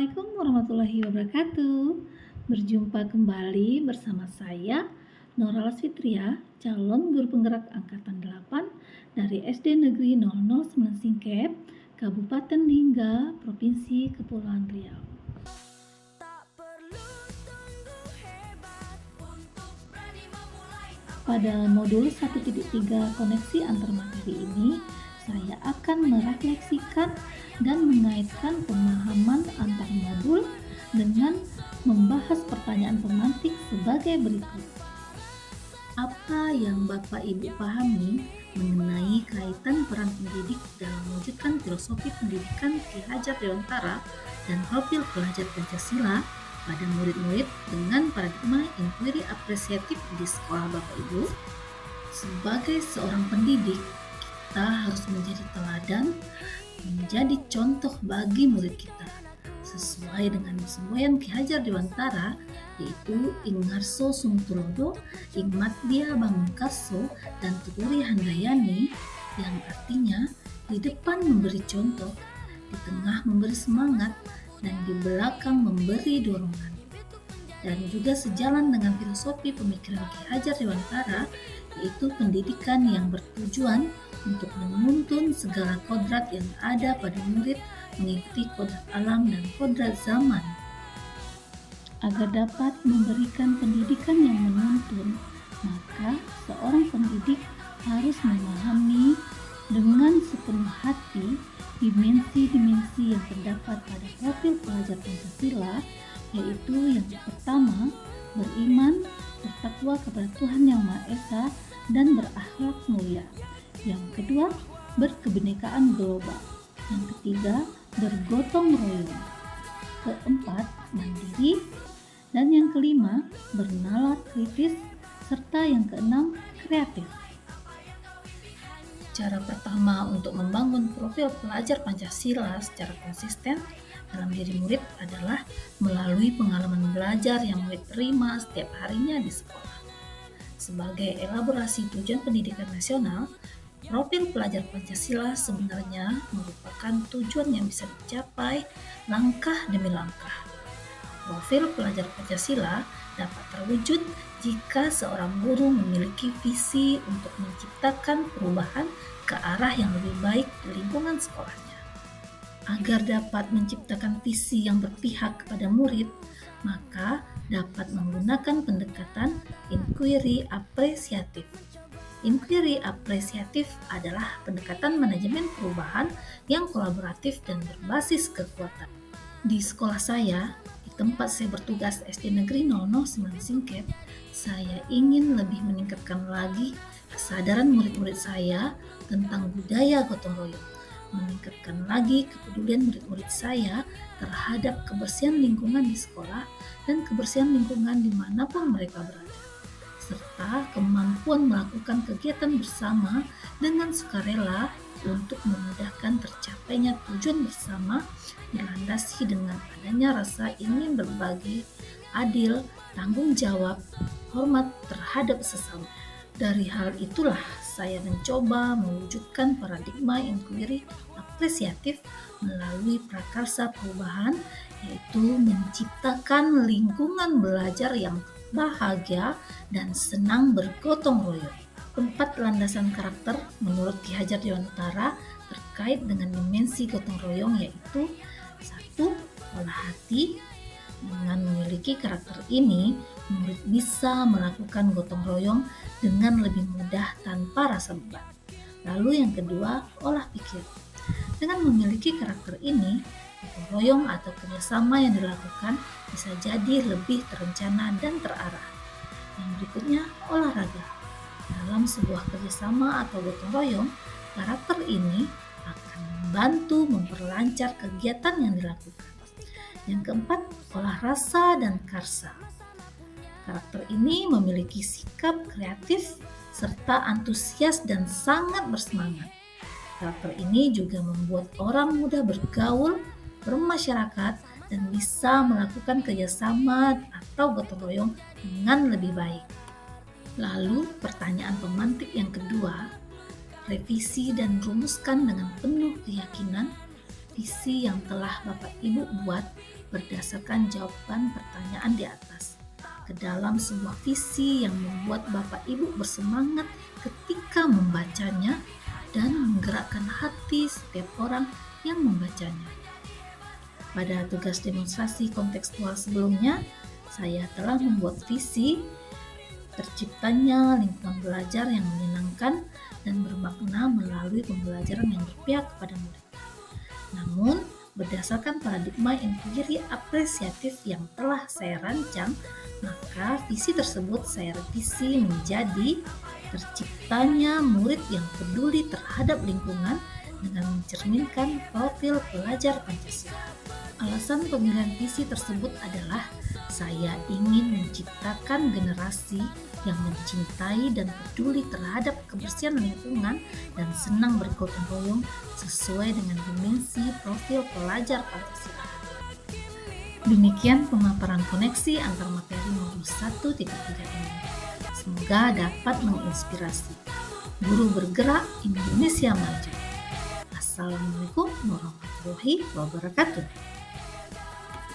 Assalamualaikum warahmatullahi wabarakatuh. Berjumpa kembali bersama saya Nora Lasfitria, calon guru penggerak angkatan 8 dari SD Negeri 009 Singkep, Kabupaten Lingga, Provinsi Kepulauan Riau. Pada modul 1.3 koneksi antar materi ini, saya akan merefleksikan dan mengaitkan pemahaman antar modul dengan membahas pertanyaan pemantik sebagai berikut. Apa yang Bapak Ibu pahami mengenai kaitan peran pendidik dalam mewujudkan filosofi pendidikan Ki Hajar Dewantara dan profil pelajar Pancasila pada murid-murid dengan paradigma inquiry apresiatif di sekolah Bapak Ibu? Sebagai seorang pendidik, kita harus menjadi teladan, menjadi contoh bagi murid kita, sesuai dengan semboyan Ki Hajar Dewantara, yaitu Ing Ngarso Sumtulodo, Ing Matdia Bangunkarso, dan Tuturi Handayani, yang artinya di depan memberi contoh, di tengah memberi semangat, dan di belakang memberi dorongan. Dan juga sejalan dengan filosofi pemikiran Ki Hajar Dewantara, yaitu pendidikan yang bertujuan untuk menuntun segala kodrat yang ada pada murid mengikuti kodrat alam dan kodrat zaman. Agar dapat memberikan pendidikan yang menuntun, maka seorang pendidik harus memahami dengan sepenuh hati dimensi-dimensi yang terdapat pada profil pelajar Pancasila, yaitu yang pertama, beriman, bertakwa kepada Tuhan Yang Maha Esa, dan berakhlak mulia. Yang kedua, berkebinekaan global. Yang ketiga, bergotong royong. Keempat, mandiri. Dan yang kelima, bernalar kritis. Serta yang keenam, kreatif. Cara pertama untuk membangun profil pelajar Pancasila secara konsisten dalam diri murid adalah melalui pengalaman belajar yang murid terima setiap harinya di sekolah. Sebagai elaborasi tujuan pendidikan nasional, profil pelajar Pancasila sebenarnya merupakan tujuan yang bisa dicapai langkah demi langkah. Profil pelajar Pancasila dapat terwujud jika seorang guru memiliki visi untuk menciptakan perubahan ke arah yang lebih baik di lingkungan sekolahnya. Agar dapat menciptakan visi yang berpihak kepada murid, maka dapat menggunakan pendekatan inquiry apresiatif. Inquiry apresiatif adalah pendekatan manajemen perubahan yang kolaboratif dan berbasis kekuatan. Di sekolah saya, di tempat saya bertugas SD Negeri 009 Singkep, saya ingin lebih meningkatkan lagi kesadaran murid-murid saya tentang budaya gotong royong, meningkatkan lagi kepedulian murid-murid saya terhadap kebersihan lingkungan di sekolah dan kebersihan lingkungan dimanapun mereka berada, serta kemampuan melakukan kegiatan bersama dengan sukarela untuk memudahkan tercapainya tujuan bersama, dilandasi dengan adanya rasa ingin berbagi, adil, tanggung jawab, hormat terhadap sesama. Dari hal itulah saya mencoba mewujudkan paradigma inquiry apresiatif melalui prakarsa perubahan, yaitu menciptakan lingkungan belajar yang bahagia dan senang bergotong royong. 4 landasan karakter menurut Ki Hajar Dewantara terkait dengan dimensi gotong royong, yaitu 1. Olah hati. Dengan memiliki karakter ini, murid bisa melakukan gotong royong dengan lebih mudah tanpa rasa beban. Lalu yang kedua, olah pikir. Dengan memiliki karakter ini, gotong royong atau kerjasama yang dilakukan bisa jadi lebih terencana dan terarah. Yang berikutnya, olahraga. Dalam sebuah kerjasama atau gotong royong, karakter ini akan membantu memperlancar kegiatan yang dilakukan. Yang keempat, olah rasa dan karsa. Karakter ini memiliki sikap kreatif serta antusias dan sangat bersemangat. Karakter ini juga membuat orang mudah bergaul, bermasyarakat, dan bisa melakukan kerjasama atau gotong royong dengan lebih baik. Lalu pertanyaan pemantik yang kedua, revisi dan rumuskan dengan penuh keyakinan visi yang telah Bapak Ibu buat berdasarkan jawaban pertanyaan di atas ke dalam sebuah visi yang membuat Bapak Ibu bersemangat ketika membacanya dan menggerakkan hati setiap orang yang membacanya. Pada tugas demonstrasi kontekstual sebelumnya, saya telah membuat visi terciptanya lingkungan belajar yang menyenangkan dan bermakna melalui pembelajaran yang berpihak kepada murid. Namun, berdasarkan paradigma inquiry apresiatif yang telah saya rancang, maka visi tersebut saya revisi menjadi terciptanya murid yang peduli terhadap lingkungan dengan mencerminkan profil pelajar Pancasila. Alasan pemilihan visi tersebut adalah saya ingin menciptakan generasi yang mencintai dan peduli terhadap kebersihan lingkungan dan senang bergotong royong sesuai dengan dimensi profil pelajar Pancasila. Demikian pemaparan koneksi antar materi modul 1.3 ini. Semoga dapat menginspirasi. Guru bergerak, Indonesia maju. Assalamualaikum warahmatullahi wabarakatuh.